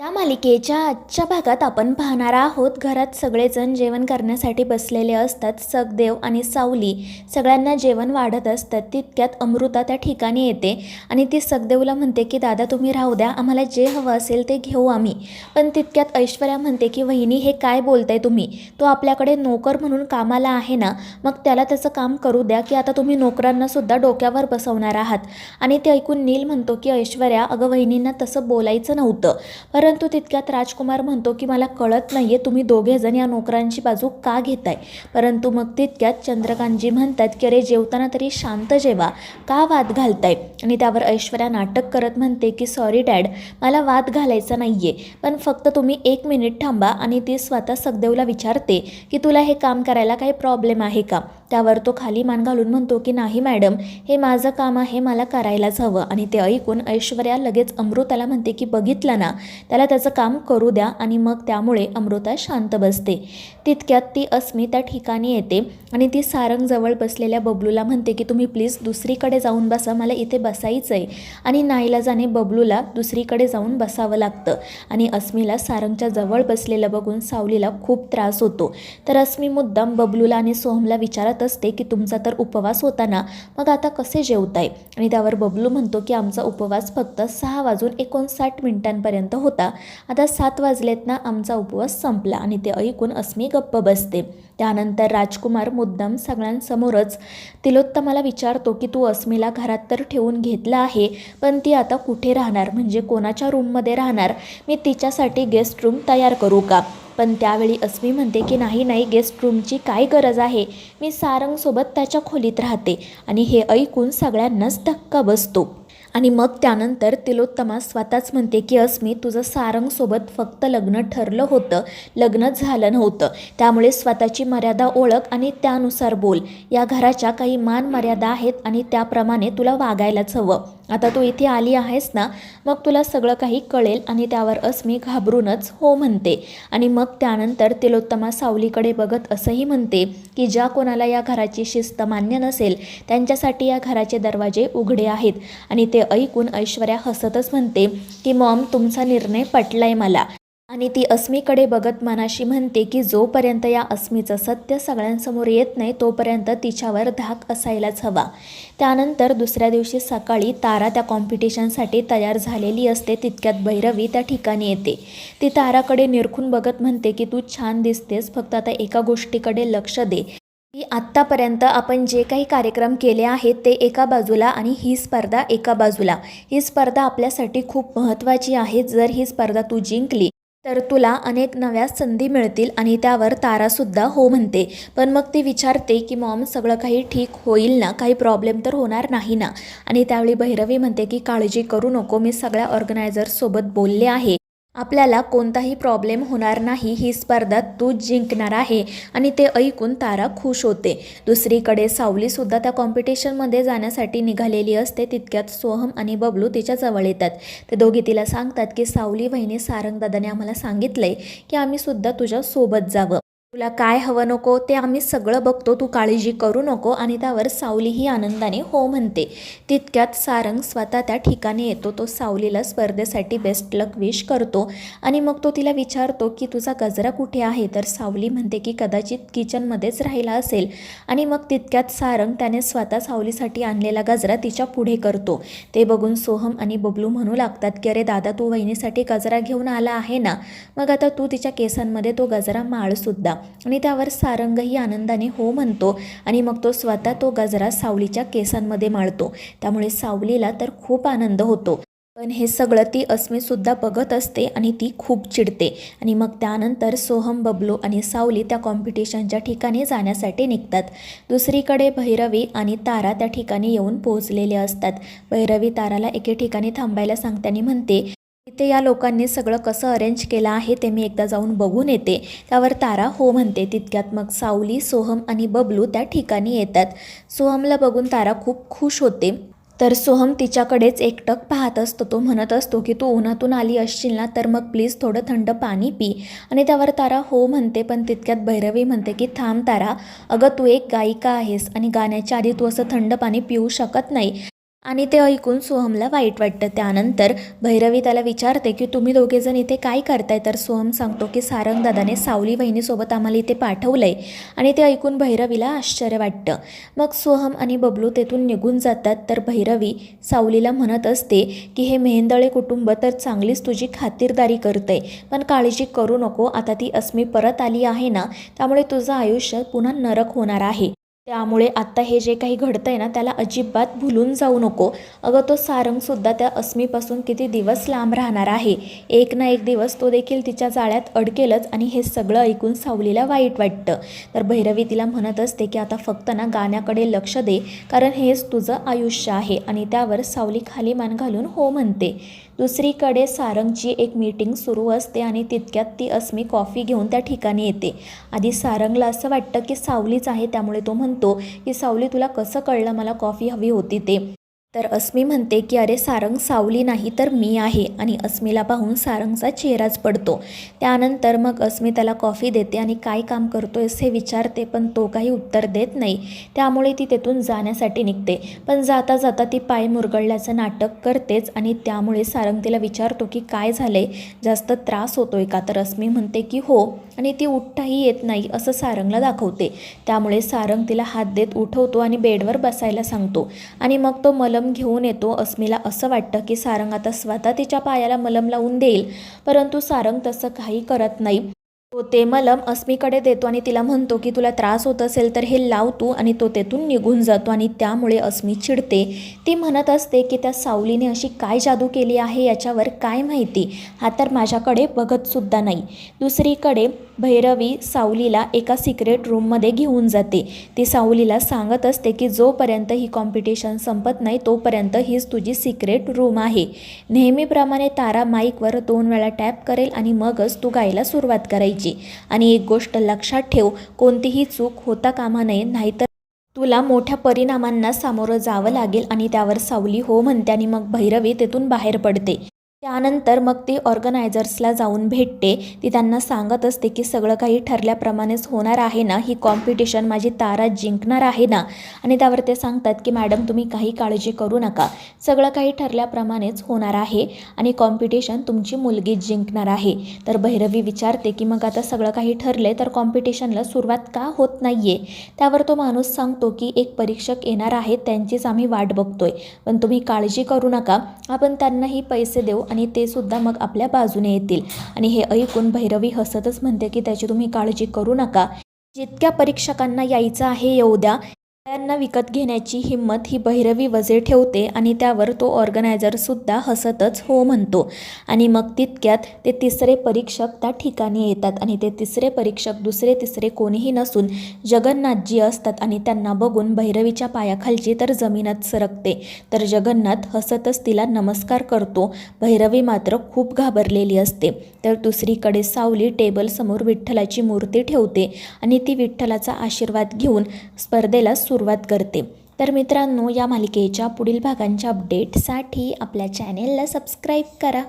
या मालिकेच्या आजच्या भागात आपण पाहणार आहोत. घरात सगळेजण जेवण करण्यासाठी बसलेले असतात. सखदेव आणि सावली सगळ्यांना जेवण वाढत असतात. तितक्यात अमृता त्या ठिकाणी येते आणि ती सखदेवला म्हणते की दादा तुम्ही राहू द्या, आम्हाला जे हवं असेल ते घेऊ आम्ही. पण तितक्यात ऐश्वर्या म्हणते की वहिनी हे काय बोलताय तुम्ही, तो आपल्याकडे नोकर म्हणून कामाला आहे ना, मग त्याला त्याचं काम करू द्या की आता तुम्ही नोकरांना सुद्धा डोक्यावर बसवणार आहात. आणि ते ऐकून नील म्हणतो की ऐश्वर्या अगं वहिनींना तसं बोलायचं नव्हतं. परंतु तितक्यात राजकुमार म्हणतो की मला कळत नाही आहे तुम्ही दोघेजण या नोकरांची बाजू का घेताय. परंतु मग तितक्यात चंद्रकांतजी म्हणतात की अरे जेवताना तरी शांत जेवा, का वाद घालताय. आणि त्यावर ऐश्वर्या नाटक करत म्हणते की सॉरी डॅड, मला वाद घालायचा नाही आहे, पण फक्त तुम्ही 1 मिनिट थांबा. आणि ती स्वतः सखदेवला विचारते की तुला हे काम करायला काही प्रॉब्लेम आहे का. त्यावर तो खाली मान घालून म्हणतो की नाही मॅडम, हे माझं काम आहे, मला करायलाच हवं. आणि ते ऐकून ऐश्वर्या लगेच अमृताला म्हणते की बघितलं ना, त्याला त्याचं काम करू द्या. आणि मग त्यामुळे अमृता शांत बसते. तितक्यात ती अस्मी त्या ठिकाणी येते आणि ती सारंगजवळ बसलेल्या बबलूला म्हणते की तुम्ही प्लीज दुसरीकडे जाऊन बसा, मला इथे बसायचं आहे. आणि नाईलाजाने बबलूला दुसरीकडे जाऊन बसावं लागतं. आणि अस्मीला सारंगच्या जवळ बसलेलं बघून सावलीला खूप त्रास होतो. तर अस्मी मुद्दाम बबलूला आणि सोहमला विचारत असते की तुमचा तर उपवास होता ना, मग आता कसे जेवताय. आणि त्यावर बबलू म्हणतो की आमचा उपवास फक्त 6:59 होता, आता 7 वाजलेत ना, आमचा उपवास संपला. आणि ते ऐकून अस्मी गप्प बसते. त्यानंतर राजकुमार मुद्दाम सगळ्यांसमोरच तिलोत्तमाला विचारतो की तू अस्मीला घरात तर ठेवून घेतलं आहे, पण ती आता कुठे राहणार, म्हणजे कोणाच्या रूममध्ये राहणार, मी तिच्यासाठी गेस्ट रूम तयार करू का. पण त्यावेळी अस्मी म्हणते की नाही नाही, गेस्ट रूमची काय गरज आहे, मी सारंगसोबत त्याच्या खोलीत राहते. आणि हे ऐकून सगळ्यांनाच धक्का बसतो. आणि मग त्यानंतर तिलोत्तमा स्वतःच म्हणते की अस्मी तुझं सारंगसोबत फक्त लग्न ठरलं होतं, लग्नच झालं नव्हतं, त्यामुळे स्वतःची मर्यादा ओळख आणि त्यानुसार बोल. या घराच्या काही मान मर्यादा आहेत आणि त्याप्रमाणे तुला वागायलाच हवं. आता तू इथे आली आहेस ना, मग तुला सगळं काही कळेल. आणि त्यावर अस्मी घाबरूनच हो म्हणते. आणि मग त्यानंतर तिलोत्तमा सावलीकडे बघत असंही म्हणते की ज्या कोणाला या घराची शिस्त मान्य नसेल त्यांच्यासाठी या घराचे दरवाजे उघडे आहेत. आणि ते ऐकून ऐश्वर्या हसतच म्हणते की मॉम तुमचा निर्णय पटलाय मला. आणि ती अस्मीकडे बघत मनाशी म्हणते की जोपर्यंत या अस्मीचं सत्य सगळ्यांसमोर येत नाही तोपर्यंत तिच्यावर धाक असायलाच हवा. त्यानंतर दुसऱ्या दिवशी सकाळी तारा त्या कॉम्पिटिशनसाठी तयार झालेली असते. तितक्यात भैरवी त्या ठिकाणी येते. ती ताराकडे निरखून बघत म्हणते की तू छान दिसतेस, फक्त आता एका गोष्टीकडे लक्ष दे की आत्तापर्यंत आपण जे काही कार्यक्रम केले आहेत ते एका बाजूला आणि ही स्पर्धा एका बाजूला. ही स्पर्धा आपल्यासाठी खूप महत्त्वाची आहे. जर ही स्पर्धा तू जिंकली तर तुला अनेक नव्या संधी मिळतील. आणि त्यावर तारासुद्धा हो म्हणते. पण मग ती विचारते की मॉम सगळं काही ठीक होईल ना, काही प्रॉब्लेम तर होणार नाही ना. आणि त्यावेळी भैरवी म्हणते की काळजी करू नको, मी सगळ्या ऑर्गनायझर्ससोबत बोलले आहे, आपल्याला कोणताही प्रॉब्लेम होणार नाही, ही स्पर्धा तू जिंकणार आहे. आणि ते ऐकून तारा खुश होते. दुसरीकडे सावलीसुद्धा त्या कॉम्पिटिशनमध्ये जाण्यासाठी निघालेली असते. तितक्यात सोहम आणि बबलू तिच्या जवळ येतात. ते दोघे तिला सांगतात की सावली वहिनी सारंगदादाने आम्हाला सांगितलंय की आम्हीसुद्धा तुझ्या सोबत जावं, तुला काय हवं नको ते आम्ही सगळं बघतो, तू काळजी करू नको. आणि त्यावर सावलीही आनंदाने हो म्हणते. तितक्यात सारंग स्वतः त्या ठिकाणी येतो. तो सावलीला स्पर्धेसाठी बेस्ट लक विश करतो. आणि मग तो तिला विचारतो की तुझा गजरा कुठे आहे. तर सावली म्हणते की कदाचित किचनमध्येच राहिला असेल. आणि मग तितक्यात सारंग त्याने स्वतः सावलीसाठी आणलेला गजरा तिच्या पुढे करतो. ते बघून सोहम आणि बबलू म्हणू लागतात की अरे दादा तू वहिनीसाठी गजरा घेऊन आला आहे ना, मग आता तू तिच्या केसांमध्ये तो गजरा माळसुद्धा. आणि त्यावर सारंगही आनंदाने हो म्हणतो. आणि मग तो स्वतः तो गजरा सावलीच्या केसांमध्ये माळतो. त्यामुळे सावलीला तर खूप आनंद होतो. पण हे सगळं ती अस्मीसुद्धा बघत असते आणि ती खूप चिडते. आणि मग त्यानंतर सोहम, बबलू आणि सावली त्या कॉम्पिटिशनच्या ठिकाणी जाण्यासाठी निघतात. दुसरीकडे भैरवी आणि तारा त्या ठिकाणी येऊन पोहोचलेले असतात. भैरवी ताराला एके ठिकाणी थांबायला सांगताना म्हणते इथे या लोकांनी सगळं कसं अरेंज केलं आहे ते मी एकदा जाऊन बघून येते. त्यावर तारा हो म्हणते. तितक्यात मग सावली, सोहम आणि बबलू त्या ठिकाणी येतात. सोहमला बघून तारा खूप खुश होते. तर सोहम तिच्याकडेच एकटक पाहत असतो. तो म्हणत असतो की तू उन्हातून आली असशील ना, तर मग प्लीज थोडं थंड पाणी पी. आणि त्यावर तारा हो म्हणते. पण तितक्यात भैरवी म्हणते की थांब तारा, अगं तू एक गायिका आहेस आणि गाण्याच्या आधी तू असं थंड पाणी पिऊ शकत नाही. आणि ते ऐकून सोहमला वाईट वाटतं. त्यानंतर भैरवी त्याला विचारते की तुम्ही दोघेजण इथे काय करताय. तर सोहम सांगतो की सारंगदादाने सावली वहिनीसोबत आम्हाला इथे पाठवलं आहे. आणि ते ऐकून भैरवीला आश्चर्य वाटतं. मग सोहम आणि बबलू तेथून निघून जातात. तर भैरवी सावलीला म्हणत असते की हे मेहेंदळे कुटुंब तर चांगलीच तुझी खातिरदारी करतंय, पण काळजी करू नको, आता ती अस्मी परत आली आहे ना, त्यामुळे तुझं आयुष्य पुन्हा नरक होणार आहे. त्यामुळे आत्ता हे जे काही घडतंय ना त्याला अजिबात भुलून जाऊ नको. अगं तो सारंगसुद्धा त्या अस्मीपासून किती दिवस लांब राहणार आहे. एक ना एक दिवस तो देखील तिच्या जाळ्यात अडकेलच. आणि हे सगळं ऐकून सावलीला वाईट वाटतं. तर भैरवी तिला म्हणत असते की आता फक्त ना गाण्याकडे लक्ष दे, कारण हेच तुझं आयुष्य आहे. आणि त्यावर सावली खाली मान घालून हो म्हणते. दुसरीकडे सारंगची एक मीटिंग सुरू असते आणि तितक्यात ती अस्मी कॉफी घेऊन त्या ठिकाणी येते. आधी सारंगला असं वाटतं की सावलीच आहे, त्यामुळे तो म्हणतो की सावली तुला कसं कळलं मला कॉफी हवी होती ते. तर अस्मी म्हणते की अरे सारंग सावली नाही तर मी आहे. आणि अस्मीला पाहून सारंगचा चेहराच पडतो. त्यानंतर मग अस्मी त्याला कॉफी देते आणि काय काम करतोयस हे विचारते, पण तो काही उत्तर देत नाही. त्यामुळे ती तेथून जाण्यासाठी निघते. पण जाता जाता ती पाय मुरगळल्याचं नाटक करतेच. आणि त्यामुळे सारंग तिला विचारतो की काय झालंय, जास्त त्रास होतोय का. तर अस्मी म्हणते की हो, आणि ती उठताही येत नाही असं सारंगला दाखवते. त्यामुळे सारंग तिला हात देत उठवतो आणि बेडवर बसायला सांगतो. आणि मग तो मलम घेऊन येतो. अस्मीला असं वाटतं की सारंग आता स्वतः तिच्या पायाला मलम लावून देईल, परंतु सारंग तसं काही करत नाही. तो ते मलम अस्मीकडे देतो आणि तिला म्हणतो की तुला त्रास होत असेल तर हे लाव तू. आणि तो तेथून निघून जातो. आणि त्यामुळे अस्मी चिडते. ती म्हणत असते की त्या सावलीने अशी काय जादू केली आहे याच्यावर काय माहिती, हा तर माझ्याकडे बघतसुद्धा नाही. दुसरीकडे भैरवी सावलीला एका सिक्रेट रूममध्ये घेऊन जाते. ती सावलीला सांगत असते की जोपर्यंत ही कॉम्पिटिशन संपत नाही तोपर्यंत हीच तुझी सिक्रेट रूम आहे. नेहमीप्रमाणे तारा माईकवर 2 वेळा टॅप करेल आणि मगच तू गायला सुरुवात करायची. आणि एक गोष्ट लक्षात ठेव, कोणतीही चूक होता कामा नये, नाहीतर तुला मोठ्या परिणामांना सामोरं जावं लागेल. आणि त्यावर सावली हो म्हणते आणि मग भैरवी तेथून बाहेर पडते. त्यानंतर मग ती ऑर्गनायझर्सला जाऊन भेटते. ती त्यांना सांगत असते की सगळं काही ठरल्याप्रमाणेच होणार आहे ना, ही कॉम्पिटिशन माझी तारा जिंकणार आहे ना. आणि त्यावर ते सांगतात की मॅडम तुम्ही काही काळजी करू नका, सगळं काही ठरल्याप्रमाणेच होणार आहे आणि कॉम्पिटिशन तुमची मुलगी जिंकणार आहे. तर भैरवी विचारते की मग आता सगळं काही ठरले तर कॉम्पिटिशनला सुरुवात का होत नाही आहे. त्यावर तो माणूस सांगतो की एक परीक्षक येणार आहेत, त्यांचीच आम्ही वाट बघतोय, पण तुम्ही काळजी करू नका, आपण त्यांनाही पैसे देऊ आणि ते सुद्धा मग आपल्या बाजूने येतील. आणि हे ऐकून भैरवी हसतच म्हणते की त्याची तुम्ही काळजी करू नका, जितक्या परीक्षकांना यायचं आहे येऊ द्या, त्यांना विकत घेण्याची हिंमत ही भैरवी वजे ठेवते. आणि त्यावर तो ऑर्गनायझरसुद्धा हसतच हो म्हणतो. आणि मग तितक्यात ते तिसरे परीक्षक त्या ठिकाणी येतात. आणि ते तिसरे परीक्षक दुसरे तिसरे कोणीही नसून जगन्नाथजी असतात. आणि त्यांना बघून भैरवीच्या पायाखालची तर जमीनच सरकते. तर जगन्नाथ हसतच तिला नमस्कार करतो. भैरवी मात्र खूप घाबरलेली असते. तर दुसरीकडे सावली टेबलसमोर विठ्ठलाची मूर्ती ठेवते आणि ती विठ्ठलाचा आशीर्वाद घेऊन स्पर्धेला सुरुवात करते. तर मित्रांनो, या मालिकेच्या पुढील भागांच्या अपडेटसाठी आपल्या चॅनेलला सबस्क्राईब करा.